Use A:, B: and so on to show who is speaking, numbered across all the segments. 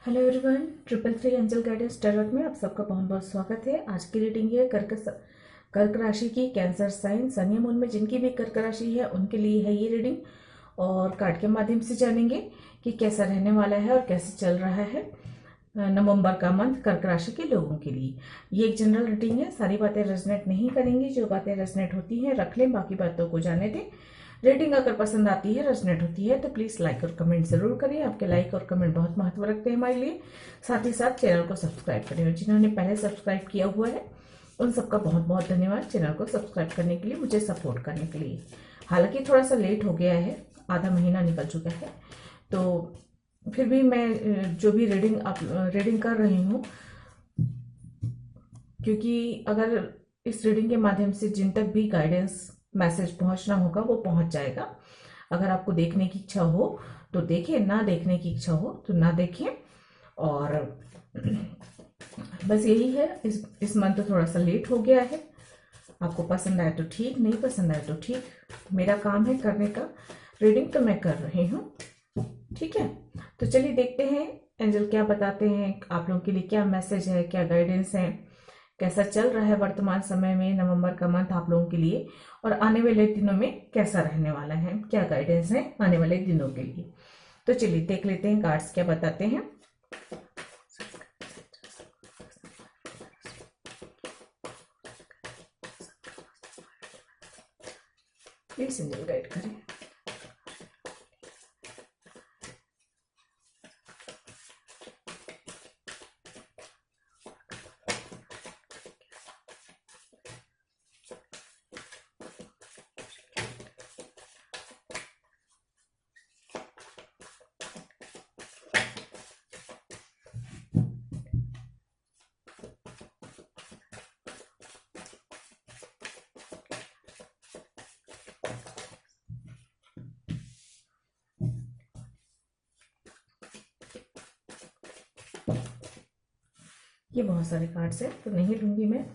A: Hello everyone, 333 angel guidance tarot में आप सबका बहुत बहुत स्वागत है। आज की रीडिंग है कर्क राशि की, कैंसर साइन, सन या मून में जिनकी भी कर्क राशि है उनके लिए है ये रीडिंग। और कार्ड के माध्यम से जानेंगे कि कैसा रहने वाला है और कैसे चल रहा है नवंबर का मंथ कर्क राशि के लोगों के लिए। ये एक जनरल रीडिंग है, सारी बातें रेजोनेट नहीं करेंगी। जो बातें रेजोनेट होती हैं रख लें, बाकी बातों को जाने दें। रीडिंग अगर पसंद आती है, रेजोनेट होती है तो प्लीज लाइक और कमेंट जरूर करें। आपके लाइक और कमेंट बहुत महत्व रखते हैं हमारे लिए। साथ ही साथ चैनल को सब्सक्राइब करें, और जिन्होंने पहले सब्सक्राइब किया हुआ है उन सबका बहुत बहुत धन्यवाद चैनल को सब्सक्राइब करने के लिए, मुझे सपोर्ट करने के लिए। हालांकि थोड़ा सा लेट हो गया है, आधा महीना निकल चुका है, तो फिर भी मैं जो भी रीडिंग कर रही हूँ, क्योंकि अगर इस रीडिंग के माध्यम से जिन तक भी गाइडेंस मैसेज पहुंचना होगा वो पहुंच जाएगा। अगर आपको देखने की इच्छा हो तो देखें, ना देखने की इच्छा हो तो ना देखें। और बस यही है, इस मंथ तो थोड़ा सा लेट हो गया है। आपको पसंद आए तो ठीक, नहीं पसंद आए तो ठीक, मेरा काम है करने का। रीडिंग तो मैं कर रही हूँ, ठीक है। तो चलिए देखते हैं एंजल क्या बताते हैं, आप लोगों के लिए क्या मैसेज है, क्या गाइडेंस है, कैसा चल रहा है वर्तमान समय में नवंबर का मंथ आप लोगों के लिए, और आने वाले दिनों में कैसा रहने वाला है, क्या गाइडेंस है आने वाले दिनों के लिए। तो चलिए देख लेते हैं कार्ड्स क्या बताते हैं। प्लीज एंजल गाइड करें। ये बहुत सारे कार्ड्स हैं तो नहीं लूंगी मैं।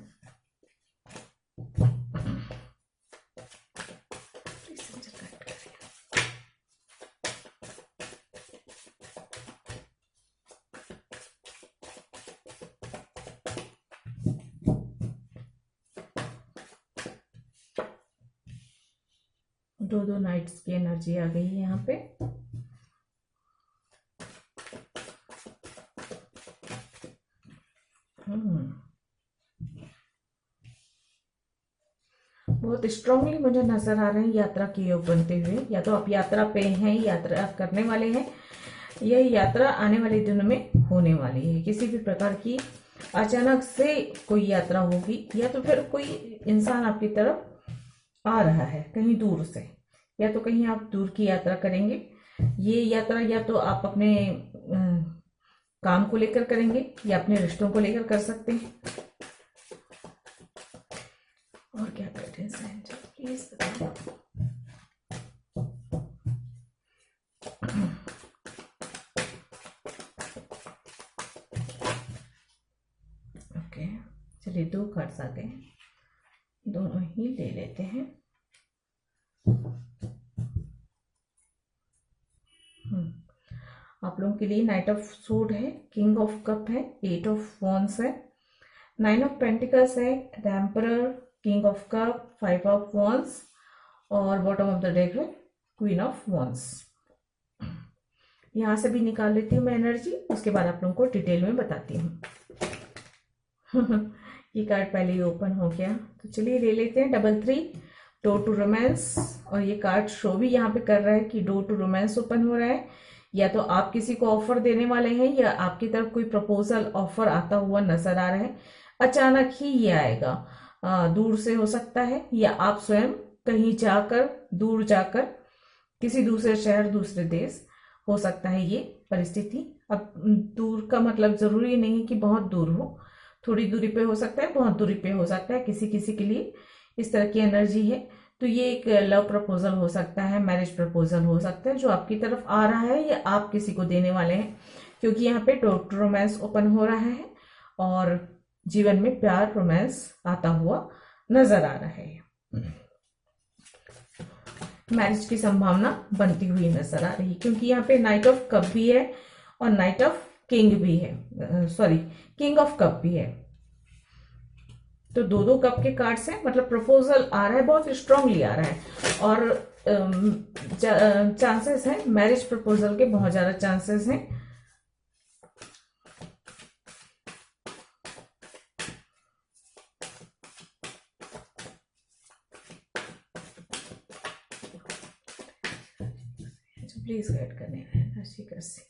A: दो नाइट्स की एनर्जी आ गई है यहाँ पे। बहुत स्ट्रांगली मुझे नजर आ रहे हैं यात्रा के योग बनते हुए। या तो आप यात्रा पे हैं, यात्रा करने वाले हैं, यह यात्रा आने वाले दिनों में होने वाली है। किसी भी प्रकार की अचानक से कोई यात्रा होगी, या तो फिर कोई इंसान आपकी तरफ आ रहा है कहीं दूर से, या तो कहीं आप दूर की यात्रा करेंगे। ये यात्रा या तो आप अपने काम को लेकर करेंगे या अपने रिश्तों को लेकर कर सकते हैं। और क्या गाइडेंस है प्लीज बताओ। ओके, चलिए दो कार्ड्स आ गए, दोनों ही ले लेते हैं। आप लोगों के लिए नाइट ऑफ सूड है, किंग ऑफ कप है, 8 ऑफ वॉन्ड्स है, 9 ऑफ पेंटिकल्स है, the emperor, king of cup, 5 of wands, और बॉटम ऑफ द डेक है क्वीन ऑफ वॉन्ड्स। यहां से भी निकाल लेती हूँ मैं एनर्जी, उसके बाद आप लोगों को डिटेल में बताती हूँ। ये कार्ड पहले ही ओपन हो गया, तो चलिए ले लेते हैं। Double 3, door to romance. और ये कार्ड शो भी यहाँ पे कर रहा है कि डोर टू रोमांस ओपन हो रहा है। या तो आप किसी को ऑफर देने वाले हैं, या आपकी तरफ कोई प्रपोजल ऑफर आता हुआ नजर आ रहा है। अचानक ही ये आएगा, दूर से हो सकता है, या आप स्वयं कहीं जाकर, दूर जाकर, किसी दूसरे शहर, दूसरे देश हो सकता है ये परिस्थिति। अब दूर का मतलब जरूरी नहीं कि बहुत दूर हो, थोड़ी दूरी पे हो सकता है, बहुत दूरी पे हो सकता है, किसी किसी के लिए इस तरह की एनर्जी है। तो ये एक लव प्रपोजल हो सकता है, मैरिज प्रपोजल हो सकता है जो आपकी तरफ आ रहा है, या आप किसी को देने वाले हैं, क्योंकि यहाँ पे रोमांस ओपन हो रहा है और जीवन में प्यार, रोमांस आता हुआ नजर आ रहा है। मैरिज की संभावना बनती हुई नजर आ रही है, क्योंकि यहाँ पे नाइट ऑफ कप भी है और नाइट ऑफ किंग भी है, सॉरी किंग ऑफ कप भी है। तो दो दो कप के कार्ड्स हैं, मतलब प्रपोजल आ रहा है, बहुत स्ट्रांगली आ रहा है। और चांसेस हैं मैरिज प्रपोजल के, बहुत ज्यादा चांसेस हैं। प्लीज गाइड करने कर से।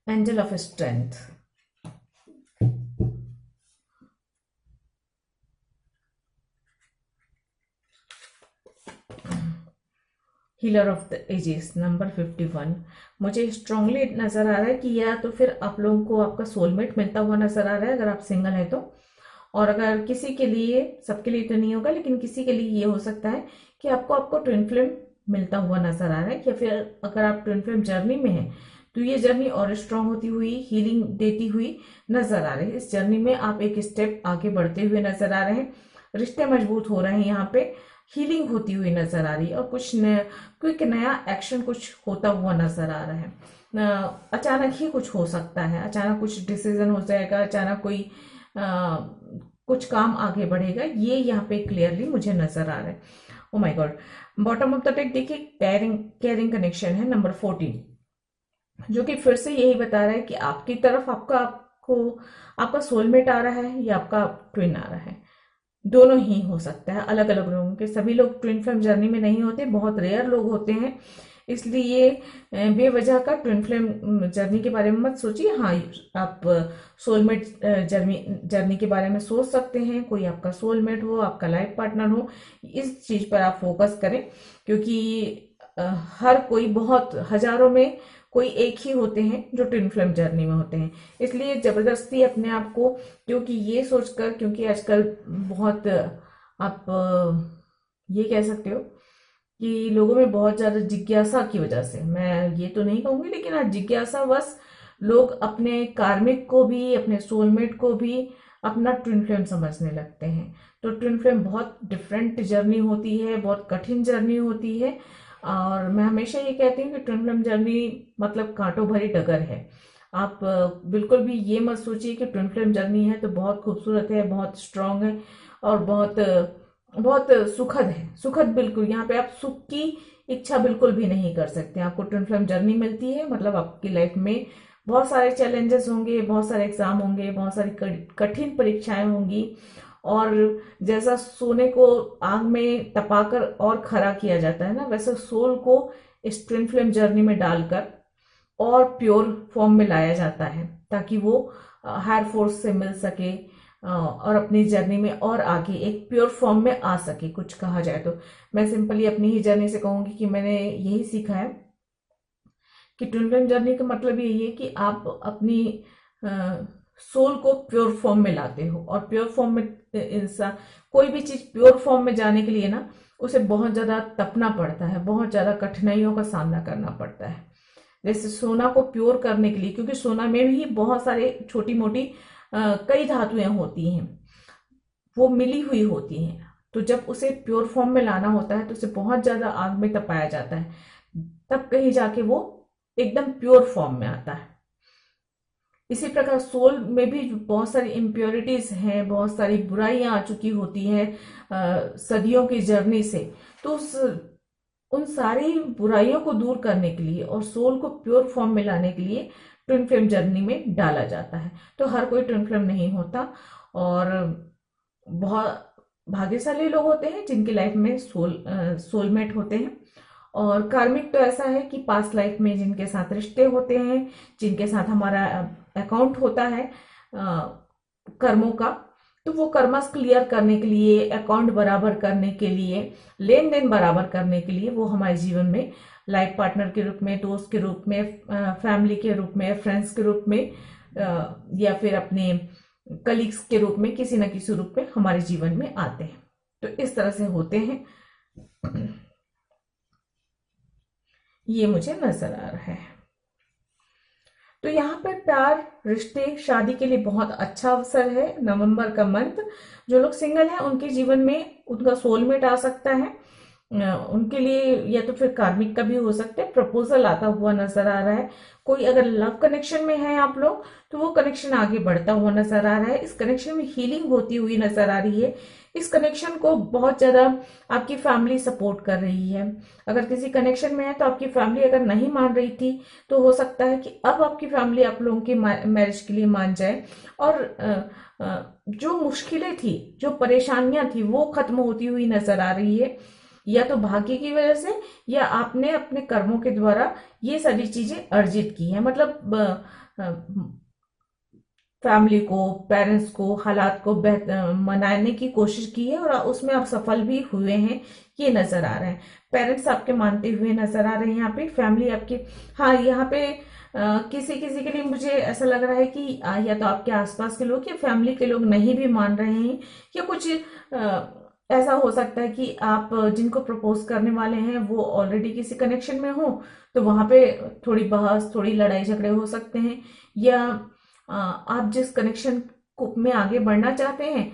A: Angel of strength, healer of the ages number 51। मुझे स्ट्रांगली नजर आ रहा है कि या तो फिर आप लोगों को आपका सोलमेट मिलता हुआ नजर आ रहा है अगर आप सिंगल है तो, और अगर किसी के लिए, सबके लिए तो नहीं होगा लेकिन किसी के लिए ये हो सकता है कि आपको ट्विन फ्लेम मिलता हुआ नजर आ रहा है। या फिर अगर आप ट्विन फ्लेम जर्नी में है तो ये जर्नी और स्ट्रांग होती हुई, हीलिंग देती हुई नजर आ रही है। इस जर्नी में आप एक स्टेप आगे बढ़ते हुए नजर आ रहे हैं, रिश्ते मजबूत हो रहे हैं, यहाँ पे हीलिंग होती हुई नजर आ रही है, और कुछ क्विक नया एक्शन कुछ होता हुआ नजर आ रहा है। अचानक ही कुछ हो सकता है, अचानक कुछ डिसीजन हो जाएगा, अचानक कोई कुछ काम आगे बढ़ेगा, ये यहाँ पे क्लियरली मुझे नजर आ रहा है। Oh my God, bottom of the deck देखिए केयरिंग, केयरिंग कनेक्शन है नंबर 14, जो कि फिर से यही बता रहा है कि आपकी तरफ आपका सोलमेट आ रहा है या आपका ट्विन आ रहा है। दोनों ही हो सकता है, अलग अलग लोगों के। सभी लोग ट्विन फ्लेम जर्नी में नहीं होते, बहुत रेयर लोग होते हैं। इसलिए बेवजह का ट्विन फ्लेम जर्नी के बारे में मत सोचिए। हाँ, आप सोलमेट जर्नी के बारे में सोच सकते हैं, कोई आपका सोलमेट हो, आपका लाइफ पार्टनर हो, इस चीज पर आप फोकस करें। क्योंकि हर कोई, बहुत हजारों में कोई एक ही होते हैं जो ट्विन फ्लेम जर्नी में होते हैं। इसलिए जबरदस्ती अपने आप को, क्योंकि ये सोचकर, क्योंकि आजकल बहुत आप ये कह सकते हो कि लोगों में बहुत ज्यादा जिज्ञासा की वजह से, मैं ये तो नहीं कहूंगी लेकिन हाँ, जिज्ञासा बस लोग अपने कार्मिक को भी, अपने सोलमेट को भी अपना ट्विन फ्लेम समझने लगते हैं। तो ट्विन फ्लेम बहुत डिफरेंट जर्नी होती है, बहुत कठिन जर्नी होती है। और मैं हमेशा ये कहती हूँ कि ट्विन फ्लेम जर्नी मतलब कांटों भरी डगर है। आप बिल्कुल भी ये मत सोचिए कि ट्विन फ्लेम जर्नी है तो बहुत खूबसूरत है, बहुत स्ट्रांग है और बहुत बहुत सुखद है। सुखद बिल्कुल, यहाँ पे आप सुख की इच्छा बिल्कुल भी नहीं कर सकते। आपको ट्विन फ्लेम जर्नी मिलती है मतलब आपकी लाइफ में बहुत सारे चैलेंजेस होंगे, बहुत सारे एग्जाम होंगे, बहुत सारी कठिन परीक्षाएं होंगी। और जैसा सोने को आग में तपाकर और खरा किया जाता है ना, वैसे सोल को इस ट्विन फ्लेम जर्नी में डालकर और प्योर फॉर्म में लाया जाता है, ताकि वो हायर फोर्स से मिल सके और अपनी जर्नी में और आगे एक प्योर फॉर्म में आ सके। कुछ कहा जाए तो मैं सिंपली अपनी ही जर्नी से कहूंगी कि मैंने यही सीखा है कि ट्विन फ्लेम जर्नी का मतलब यही है कि आप अपनी सोल को प्योर फॉर्म में लाते हो। और प्योर फॉर्म में इंसान, कोई भी चीज प्योर फॉर्म में जाने के लिए ना, उसे बहुत ज्यादा तपना पड़ता है, बहुत ज्यादा कठिनाइयों का सामना करना पड़ता है। जैसे सोना को प्योर करने के लिए, क्योंकि सोना में भी बहुत सारे छोटी मोटी कई धातुएं होती हैं, वो मिली हुई होती हैं। तो जब उसे प्योर फॉर्म में लाना होता है तो उसे बहुत ज्यादा आग में तपाया जाता है, तब कहीं जाके वो एकदम प्योर फॉर्म में आता है। इसी प्रकार सोल में भी बहुत सारी इम्प्योरिटीज हैं, बहुत सारी बुराइयां आ चुकी होती हैं सदियों की जर्नी से। तो उन सारी बुराइयों को दूर करने के लिए और सोल को प्योर फॉर्म में लाने के लिए ट्विन फ्लेम जर्नी में डाला जाता है। तो हर कोई ट्विन फ्लेम नहीं होता, और बहुत भाग्यशाली लोग होते हैं जिनकी लाइफ में सोलमेट होते हैं। और कार्मिक तो ऐसा है कि पास्ट लाइफ में जिनके साथ रिश्ते होते हैं, जिनके साथ हमारा अकाउंट होता है कर्मों का, तो वो कर्मस क्लियर करने के लिए, अकाउंट बराबर करने के लिए, लेन देन बराबर करने के लिए वो हमारे जीवन में लाइफ पार्टनर के रूप में, दोस्त के रूप में, फैमिली के रूप में, फ्रेंड्स के रूप में, या फिर अपने कलीग्स के रूप में, किसी न किसी रूप में हमारे जीवन में आते हैं। तो इस तरह से होते हैं, ये मुझे नजर आ रहा है। तो यहाँ पे प्यार, रिश्ते, शादी के लिए बहुत अच्छा अवसर है नवंबर का मंथ। जो लोग सिंगल हैं उनके जीवन में उनका सोलमेट आ सकता है। उनके लिए या तो फिर कार्मिक का भी हो सकता है, प्रपोजल आता हुआ नजर आ रहा है। कोई अगर लव कनेक्शन में है आप लोग, तो वो कनेक्शन आगे बढ़ता हुआ नजर आ रहा है। इस कनेक्शन में हीलिंग होती हुई नजर आ रही है। इस कनेक्शन को बहुत ज्यादा आपकी फैमिली सपोर्ट कर रही है। अगर किसी कनेक्शन में है तो आपकी फैमिली अगर नहीं मान रही थी, तो हो सकता है कि अब आपकी फैमिली आप लोगों की मैरिज के लिए मान जाए। और जो मुश्किलें थी, जो परेशानियां थी, वो खत्म होती हुई नजर आ रही है। या तो भाग्य की वजह से, या आपने अपने कर्मों के द्वारा ये सारी चीजें अर्जित की है। मतलब फैमिली को, पेरेंट्स को, हालात को मनाने की कोशिश की है और उसमें आप सफल भी हुए हैं, ये नजर आ रहा है। पेरेंट्स आपके मानते हुए नजर आ रहे हैं यहाँ पे, फैमिली आपकी। हाँ, यहाँ पे किसी किसी के लिए मुझे ऐसा लग रहा है कि या तो आपके आसपास के लोग या फैमिली के लोग नहीं भी मान रहे हैं, या कुछ ऐसा हो सकता है कि आप जिनको प्रपोज करने वाले हैं वो ऑलरेडी किसी कनेक्शन में हो, तो वहां पे थोड़ी बहस, थोड़ी लड़ाई झगड़े हो सकते हैं। या आप जिस कनेक्शन को में आगे बढ़ना चाहते हैं,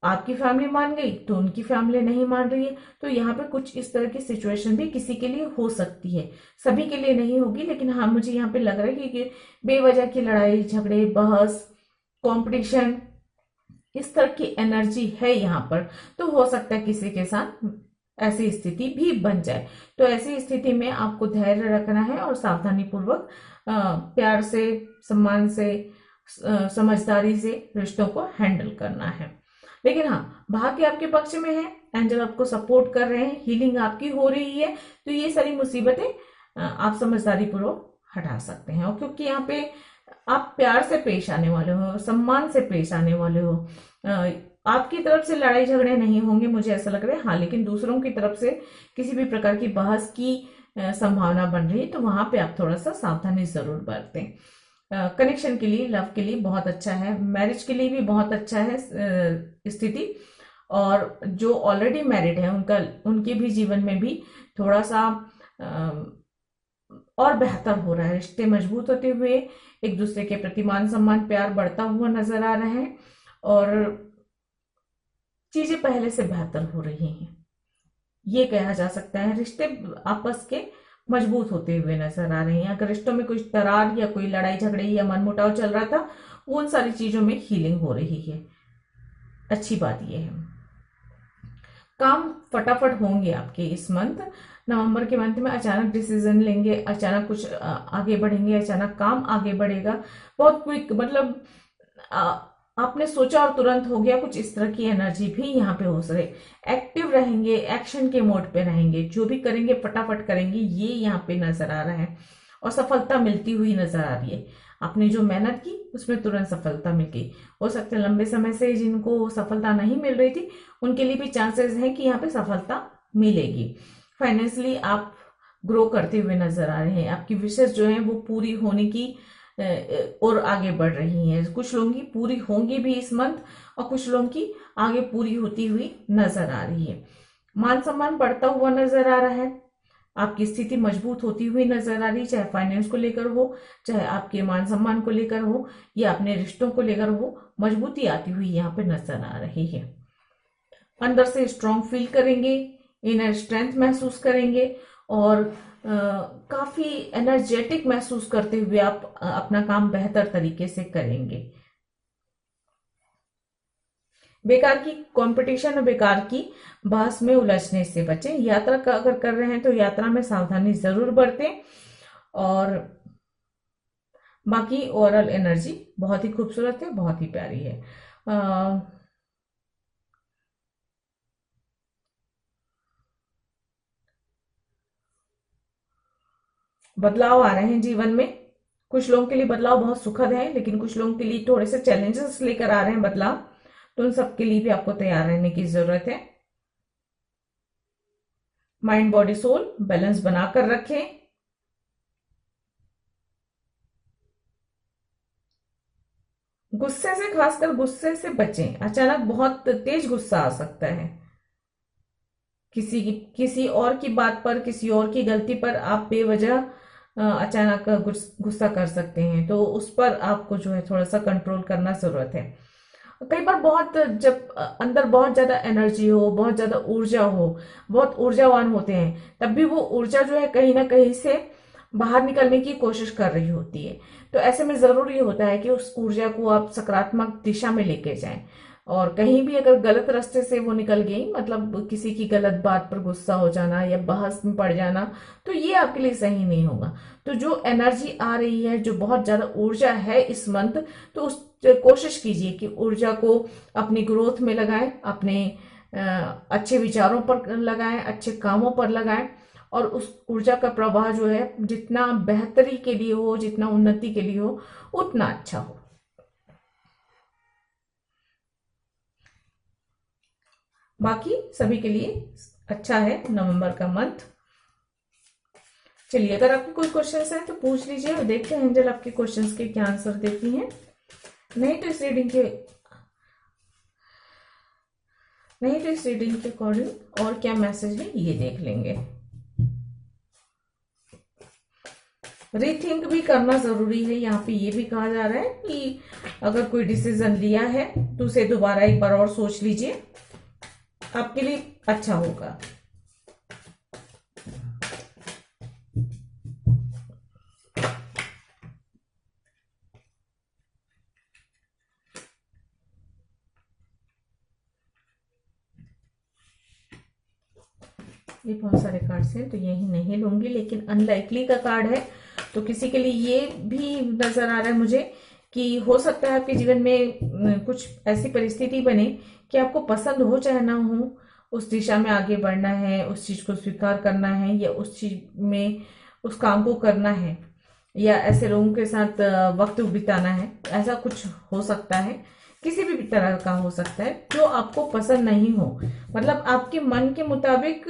A: आपकी फैमिली मान गई तो उनकी फैमिली नहीं मान रही है। तो यहाँ पे कुछ इस तरह की सिचुएशन भी किसी के लिए हो सकती है, सभी के लिए नहीं होगी, लेकिन हाँ, मुझे यहाँ पे लग रहा है कि बेवजह की लड़ाई झगड़े, बहस, कंपटीशन, इस तरह की एनर्जी है यहाँ पर। तो हो सकता है किसी के साथ ऐसी स्थिति भी बन जाए। तो ऐसी स्थिति में आपको धैर्य रखना है और सावधानी पूर्वक प्यार से, सम्मान से, समझदारी से रिश्तों को हैंडल करना है। लेकिन हाँ, भाग्य आपके पक्ष में है, एंजल आपको सपोर्ट कर रहे हैं, हीलिंग आपकी हो रही है। तो ये सारी मुसीबतें आप समझदारी पूर्वक हटा सकते हैं। और क्योंकि यहाँ पे आप प्यार से पेश आने वाले हो, सम्मान से पेश आने वाले हो, आपकी तरफ से लड़ाई झगड़े नहीं होंगे, मुझे ऐसा लग रहा है। हाँ, लेकिन दूसरों की तरफ से किसी भी प्रकार की बहस की संभावना बन रही है, तो वहां पे आप थोड़ा सा सावधानी जरूर बरतें। कनेक्शन के लिए, लव के लिए बहुत अच्छा है, मैरिज के लिए भी बहुत अच्छा है स्थिति। और जो ऑलरेडी मैरिड है उनके भी जीवन में भी थोड़ा सा और बेहतर हो रहा है। रिश्ते मजबूत होते हुए, एक दूसरे के प्रति मान सम्मान, प्यार बढ़ता हुआ नजर आ रहा है, और चीजें पहले से बेहतर हो रही हैं, ये कहा जा सकता है। रिश्ते आपस के मजबूत होते हुए नजर आ रहे हैं। अगर रिश्तों में कुछ दरार या कोई लड़ाई झगड़े या मनमुटाव चल रहा था, उन सारी चीजों में हीलिंग हो रही है। अच्छी बात यह है, काम फटाफट होंगे आपके इस मंथ, नवंबर के मंथ में। अचानक डिसीजन लेंगे, अचानक कुछ आगे बढ़ेंगे, अचानक काम आगे बढ़ेगा, बहुत क्विक, मतलब आपने सोचा और तुरंत हो गया, कुछ इस तरह की एनर्जी भी यहाँ पे हो सके। एक्टिव रहेंगे, एक्शन के मोड पे रहेंगे, जो भी करेंगे फटाफट करेंगे, ये यहाँ पे नजर आ रहा है। और सफलता मिलती हुई नजर आ रही है। आपने जो मेहनत की उसमें तुरंत सफलता मिल गई। हो सकता है लंबे समय से जिनको सफलता नहीं मिल रही थी, उनके लिए भी चांसेस हैं कि यहाँ पे सफलता मिलेगी। फाइनेंशियली आप ग्रो करते हुए नजर आ रहे हैं। आपकी विशेष जो है वो पूरी होने की और आगे बढ़ रही हैं। कुछ लोगों की पूरी होंगी भी इस मंथ, और कुछ लोगों की आगे पूरी होती हुई नजर आ रही है। मान सम्मान बढ़ता हुआ नजर आ रहा है। आपकी स्थिति मजबूत होती हुई नजर आ रही है, चाहे फाइनेंस को लेकर हो, चाहे आपके मान सम्मान को लेकर हो, या अपने रिश्तों को लेकर हो, मजबूती आती हुई यहाँ पे नजर आ रही है। अंदर से स्ट्रांग फील करेंगे, इनर स्ट्रेंथ महसूस करेंगे, और काफी एनर्जेटिक महसूस करते हुए आप अपना काम बेहतर तरीके से करेंगे। बेकार की कंपटीशन और बेकार की बहस में उलझने से बचें। यात्रा का अगर कर रहे हैं तो यात्रा में सावधानी जरूर बरतें। और बाकी ओवरऑल एनर्जी बहुत ही खूबसूरत है, बहुत ही प्यारी है। बदलाव आ रहे हैं जीवन में। कुछ लोगों के लिए बदलाव बहुत सुखद है, लेकिन कुछ लोगों के लिए थोड़े से चैलेंजेस लेकर आ रहे हैं बदलाव। तो उन सब के लिए भी आपको तैयार रहने की जरूरत है। माइंड बॉडी सोल बैलेंस बनाकर रखें। गुस्से से, खासकर गुस्से से बचें। अचानक बहुत तेज गुस्सा आ सकता है। किसी और की बात पर, किसी और की गलती पर आप बेवजह अचानक गुस्सा कर सकते हैं, तो उस पर आपको जो है थोड़ा सा कंट्रोल करना जरूरत है। कई बार बहुत जब अंदर बहुत ज्यादा एनर्जी हो, बहुत ज्यादा ऊर्जा हो, बहुत ऊर्जावान होते हैं, तब भी वो ऊर्जा जो है कहीं ना कहीं से बाहर निकलने की कोशिश कर रही होती है। तो ऐसे में जरूरी होता है कि उस ऊर्जा को आप सकारात्मक दिशा में लेके जाएं। और कहीं भी अगर गलत रास्ते से वो निकल गई, मतलब किसी की गलत बात पर गुस्सा हो जाना या बहस में पड़ जाना, तो ये आपके लिए सही नहीं होगा। तो जो एनर्जी आ रही है, जो बहुत ज्यादा ऊर्जा है इस मंथ, तो उस कोशिश कीजिए कि ऊर्जा को अपनी ग्रोथ में लगाएं, अपने अच्छे विचारों पर लगाएं, अच्छे कामों पर लगाएं। और उस ऊर्जा का प्रवाह जो है जितना बेहतरी के लिए हो, जितना उन्नति के लिए हो, उतना अच्छा हो। बाकी सभी के लिए अच्छा है नवंबर का मंथ। चलिए, अगर आपके कोई क्वेश्चंस हैं तो पूछ लीजिए और देखते हैं एंजल आपके क्वेश्चंस के क्या आंसर देती हैं। नहीं तो इस रीडिंग के अकॉर्डिंग और क्या मैसेज है ये देख लेंगे। रीथिंक भी करना जरूरी है। यहाँ पे ये भी कहा जा रहा है कि अगर कोई डिसीजन लिया है तो उसे दोबारा एक बार और सोच लीजिए, आपके लिए अच्छा होगा। ये बहुत सारे कार्ड्स हैं तो यही नहीं लूंगी, लेकिन अनलाइकली का कार्ड है तो किसी के लिए ये भी नजर आ रहा है मुझे कि हो सकता है आपके जीवन में कुछ ऐसी परिस्थिति बने कि आपको पसंद हो चाहे ना हो, उस दिशा में आगे बढ़ना है, उस चीज को स्वीकार करना है, या उस चीज में उस काम को करना है, या ऐसे लोगों के साथ वक्त बिताना है। ऐसा कुछ हो सकता है, किसी भी तरह का हो सकता है जो आपको पसंद नहीं हो, मतलब आपके मन के मुताबिक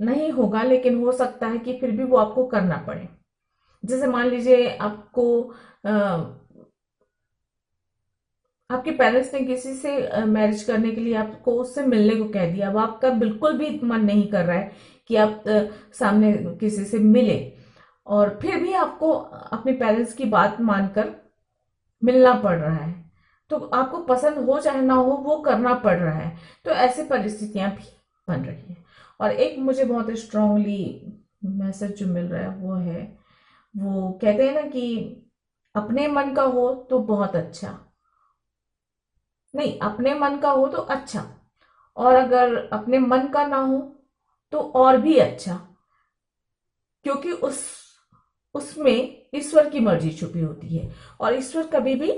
A: नहीं होगा, लेकिन हो सकता है कि फिर भी वो आपको करना पड़े। जैसे मान लीजिए आपको आपके पेरेंट्स ने किसी से मैरिज करने के लिए आपको उससे मिलने को कह दिया, अब आपका बिल्कुल भी मन नहीं कर रहा है कि आप सामने किसी से मिले, और फिर भी आपको अपने पेरेंट्स की बात मानकर मिलना पड़ रहा है, तो आपको पसंद हो चाहे ना हो वो करना पड़ रहा है। तो ऐसी परिस्थितियां भी बन रही है। और एक मुझे बहुत स्ट्रांगली मैसेज जो मिल रहा है वो है, वो कहते हैं ना कि अपने मन का हो तो बहुत अच्छा, नहीं अपने मन का हो तो अच्छा, और अगर अपने मन का ना हो तो और भी अच्छा, क्योंकि उसमें ईश्वर की मर्जी छुपी होती है। और ईश्वर कभी भी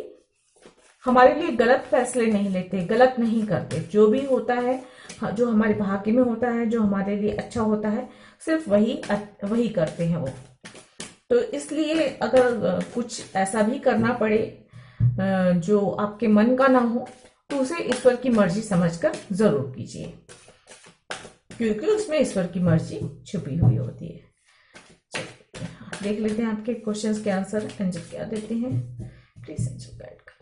A: हमारे लिए गलत फैसले नहीं लेते, गलत नहीं करते। जो भी होता है, जो हमारे भाग्य में होता है, जो हमारे लिए अच्छा होता है, सिर्फ वही करते हैं वो। तो इसलिए अगर कुछ ऐसा भी करना पड़े जो आपके मन का ना हो, तो उसे ईश्वर की मर्जी समझकर जरूर कीजिए, क्योंकि उसमें ईश्वर की मर्जी छुपी हुई होती है। देख लेते हैं आपके क्वेश्चंस के आंसर एंजल क्या देते हैं। प्लीज एंजल गाइड करें।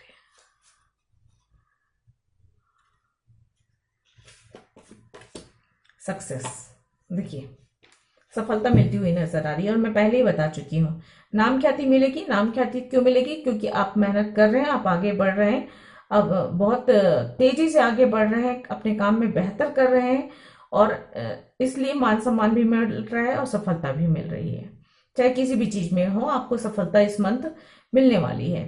A: सक्सेस, देखिए सफलता मिलती हुई नजर आ रही है, और मैं पहले ही बता चुकी हूँ नाम ख्याति मिलेगी। नाम ख्याति क्यों मिलेगी? क्योंकि आप मेहनत कर रहे हैं, आप आगे बढ़ रहे हैं, अब बहुत तेजी से आगे बढ़ रहे हैं, अपने काम में बेहतर कर रहे हैं, और इसलिए मान सम्मान भी मिल रहा है और सफलता भी मिल रही है। चाहे किसी भी चीज में हो, आपको सफलता इस मंथ मिलने वाली है।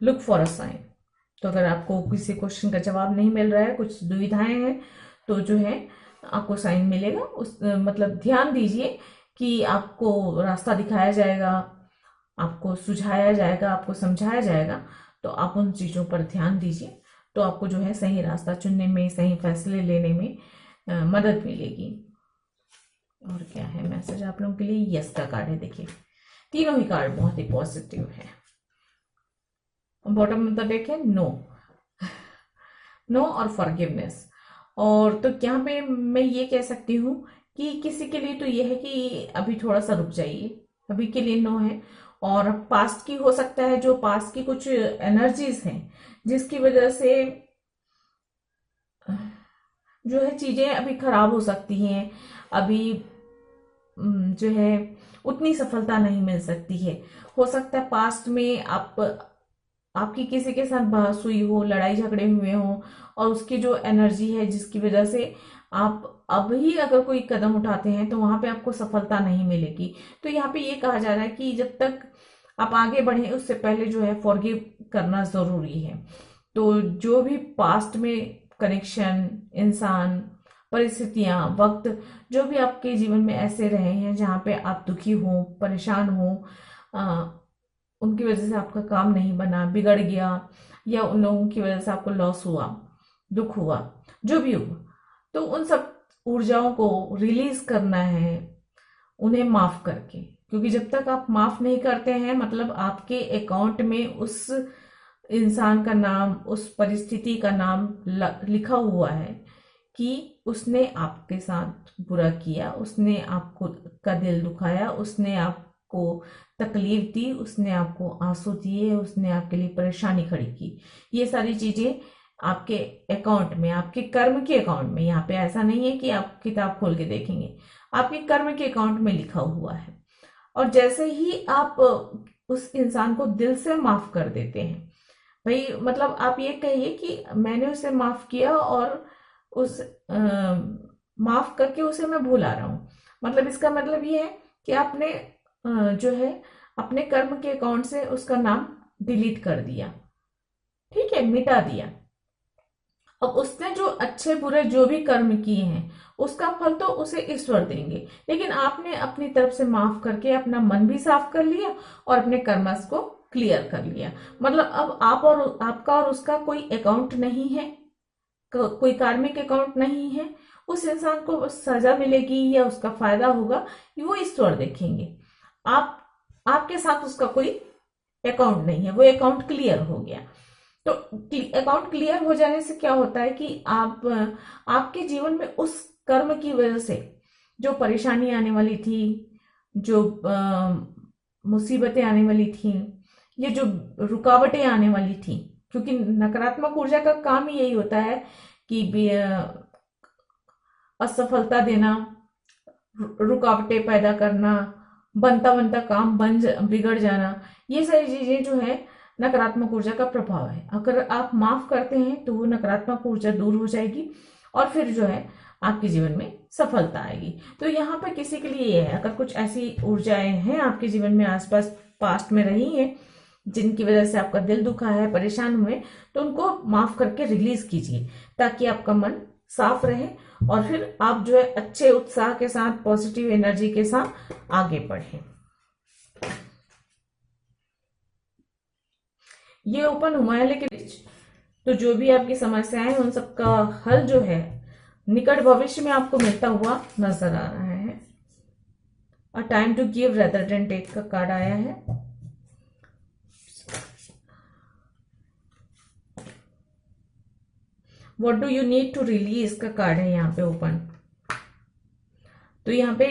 A: Look for a sign. तो अगर आपको किसी क्वेश्चन का जवाब नहीं मिल रहा है, कुछ दुविधाएं हैं, तो जो है आपको साइन मिलेगा। उस मतलब ध्यान दीजिए कि आपको रास्ता दिखाया जाएगा, आपको सुझाया जाएगा, आपको समझाया जाएगा। तो आप उन चीजों पर ध्यान दीजिए, तो आपको जो है सही रास्ता चुनने में, सही फैसले लेने में मदद मिलेगी। और क्या है मैसेज आप लोगों के लिए? यस का कार्ड है। देखिए तीनों ही कार्ड बहुत ही पॉजिटिव है। बॉटम में तो देखें नो, नो और फॉरगिवनेस। और तो यहाँ पे मैं ये कह सकती हूँ कि किसी के लिए तो ये है कि अभी थोड़ा सा रुक जाइए, अभी के लिए नो है। और पास्ट की हो सकता है, जो पास्ट की कुछ एनर्जीज हैं जिसकी वजह से जो है चीजें अभी खराब हो सकती हैं, अभी जो है उतनी सफलता नहीं मिल सकती है। हो सकता है पास्ट में आपकी किसी के साथ बहस हुई हो, लड़ाई झगड़े हुए हो, और उसकी जो एनर्जी है जिसकी वजह से आप अब ही अगर कोई कदम उठाते हैं तो वहां पे आपको सफलता नहीं मिलेगी। तो यहाँ पे ये कहा जा रहा है कि जब तक आप आगे बढ़े उससे पहले जो है फॉरगिव करना जरूरी है। तो जो भी पास्ट में कनेक्शन, इंसान, परिस्थितियां, वक्त, जो भी आपके जीवन में ऐसे रहे हैं जहाँ पे आप दुखी हो, परेशान हो, उनकी वजह से आपका काम नहीं बना, बिगड़ गया, या उन लोगों की वजह से आपको लॉस हुआ, दुख हुआ, जो भी हुआ, तो उन सब ऊर्जाओं को रिलीज करना है उन्हें माफ करके। क्योंकि जब तक आप माफ नहीं करते हैं मतलब आपके अकाउंट में उस इंसान का नाम, उस परिस्थिति का नाम लिखा हुआ है कि उसने आपके साथ बुरा किया, उसने आपको का दिल दुखाया, उसने आपको तकलीफ दी, उसने आपको आंसू दिए, उसने आपके लिए परेशानी खड़ी की। ये सारी चीजें आपके अकाउंट में, आपके कर्म के अकाउंट में, यहाँ पे ऐसा नहीं है कि आप किताब खोल के देखेंगे, आपके कर्म के अकाउंट में लिखा हुआ है। और जैसे ही आप उस इंसान को दिल से माफ कर देते हैं, भाई मतलब आप ये कहिए कि मैंने उसे माफ किया और उस माफ करके उसे मैं भुला रहा हूँ। मतलब इसका मतलब ये है कि आपने जो है अपने कर्म के अकाउंट से उसका नाम डिलीट कर दिया, ठीक है, मिटा दिया। अब उसने जो अच्छे बुरे जो भी कर्म किए हैं उसका फल तो उसे ईश्वर देंगे, लेकिन आपने अपनी तरफ से माफ करके अपना मन भी साफ कर लिया और अपने कर्मस को क्लियर कर लिया। मतलब अब आप और आपका और उसका कोई अकाउंट नहीं है, कोई कार्मिक अकाउंट नहीं है। उस इंसान को सजा मिलेगी या उसका फायदा होगा वो ईश्वर देखेंगे। आप आपके साथ उसका कोई अकाउंट नहीं है, वो अकाउंट क्लियर हो गया। तो अकाउंट क्लियर हो जाने से क्या होता है कि आपके जीवन में उस कर्म की वजह से जो परेशानी आने वाली थी, जो मुसीबतें आने वाली थी, ये जो रुकावटें आने वाली थी, क्योंकि नकारात्मक ऊर्जा का काम ही यही होता है कि असफलता देना, रुकावटें पैदा करना, बनता बनता काम बिगड़ जाना, ये सारी चीजें जो है नकारात्मक ऊर्जा का प्रभाव है। अगर आप माफ करते हैं तो वो नकारात्मक ऊर्जा दूर हो जाएगी और फिर जो है आपके जीवन में सफलता आएगी। तो यहाँ पर किसी के लिए ये है, अगर कुछ ऐसी ऊर्जाएं हैं आपके जीवन में आसपास पास्ट में रही हैं जिनकी वजह से आपका दिल दुखा है, परेशान हुए, तो उनको माफ करके रिलीज कीजिए ताकि आपका मन साफ रहे और फिर आप जो है अच्छे उत्साह के साथ, पॉजिटिव एनर्जी के साथ आगे बढ़ें। ये ओपन हुआ है, लेकिन तो जो भी आपकी समस्याएं हैं उन सब का हल जो है निकट भविष्य में आपको मिलता हुआ नजर आ रहा है। A time to give rather than take का कार्ड आया है। What do you need to release का कार्ड है यहाँ पे ओपन। तो यहाँ पे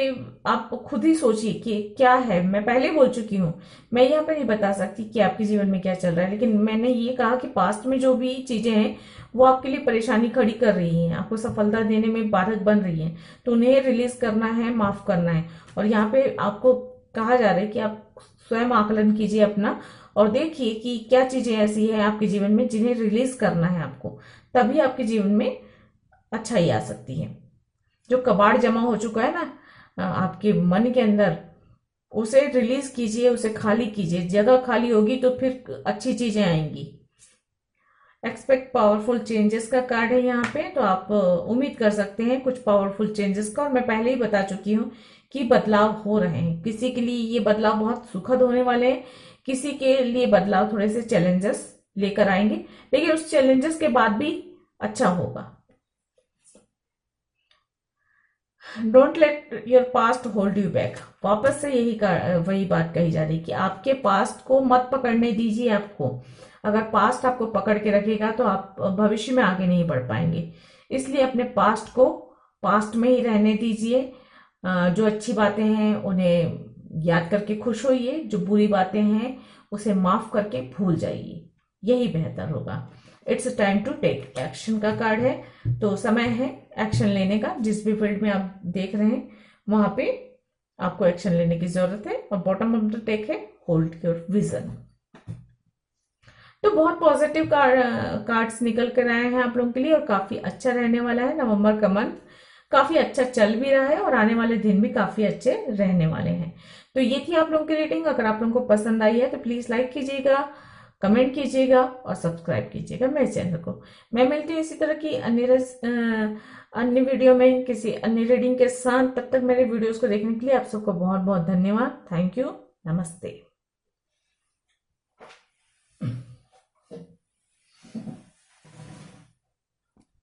A: आप खुद ही सोचिए कि क्या है। मैं पहले बोल चुकी हूँ, मैं यहाँ पे नहीं बता सकती कि आपके जीवन में क्या चल रहा है, लेकिन मैंने ये कहा कि पास्ट में जो भी चीजें हैं वो आपके लिए परेशानी खड़ी कर रही हैं, आपको सफलता देने में बाधक बन रही हैं, तो उन्हें रिलीज करना है, माफ करना है। और यहाँ पे आपको कहा जा रहा है कि आप स्वयं आकलन कीजिए अपना और देखिए कि क्या चीजें ऐसी है आपके जीवन में जिन्हें रिलीज करना है आपको, तभी आपके जीवन में अच्छाई आ सकती है। जो कबाड़ जमा हो चुका है ना आपके मन के अंदर, उसे रिलीज कीजिए, उसे खाली कीजिए। जगह खाली होगी तो फिर अच्छी चीजें आएंगी। एक्सपेक्ट पावरफुल चेंजेस का कार्ड है यहाँ पे, तो आप उम्मीद कर सकते हैं कुछ पावरफुल चेंजेस का। और मैं पहले ही बता चुकी हूँ कि बदलाव हो रहे हैं। किसी के लिए ये बदलाव बहुत सुखद होने वाले हैं, किसी के लिए बदलाव थोड़े से चैलेंजेस लेकर आएंगे, लेकिन उस चैलेंजेस के बाद भी अच्छा होगा। Don't let your past hold you back. वापस से वही बात कही जा रही कि आपके पास्ट को मत पकड़ने दीजिए आपको। अगर पास्ट आपको पकड़ के रखेगा तो आप भविष्य में आगे नहीं बढ़ पाएंगे। इसलिए अपने पास्ट को पास्ट में ही रहने दीजिए। जो अच्छी बातें हैं उन्हें याद करके खुश होइए, जो बुरी बातें हैं उसे माफ करके भूल जाइए, यही बेहतर होगा। It's time to take action का कार्ड है, तो समय है एक्शन लेने का, जिस भी फील्ड में आप देख रहे हैं वहां पे आपको एक्शन लेने की जरूरत है। और बॉटम ऑफ द टेक है होल्ड योर विजन। तो बहुत पॉजिटिव कार्ड्स निकल कर आए हैं आप लोगों के लिए और काफी अच्छा रहने वाला है। नवंबर का मंथ काफी अच्छा चल भी रहा है और आने वाले दिन भी काफी अच्छे रहने वाले हैं। तो ये थी आप लोगों की रीडिंग। अगर आप लोगों को पसंद आई है तो प्लीज लाइक कीजिएगा, कमेंट कीजिएगा और सब्सक्राइब कीजिएगा मेरे चैनल को। मैं मिलती हूँ इसी तरह की अन्य वीडियो में किसी अन्य रीडिंग के साथ। तब तक मेरे वीडियोस को देखने के लिए आप सबको बहुत बहुत धन्यवाद। Thank you. नमस्ते।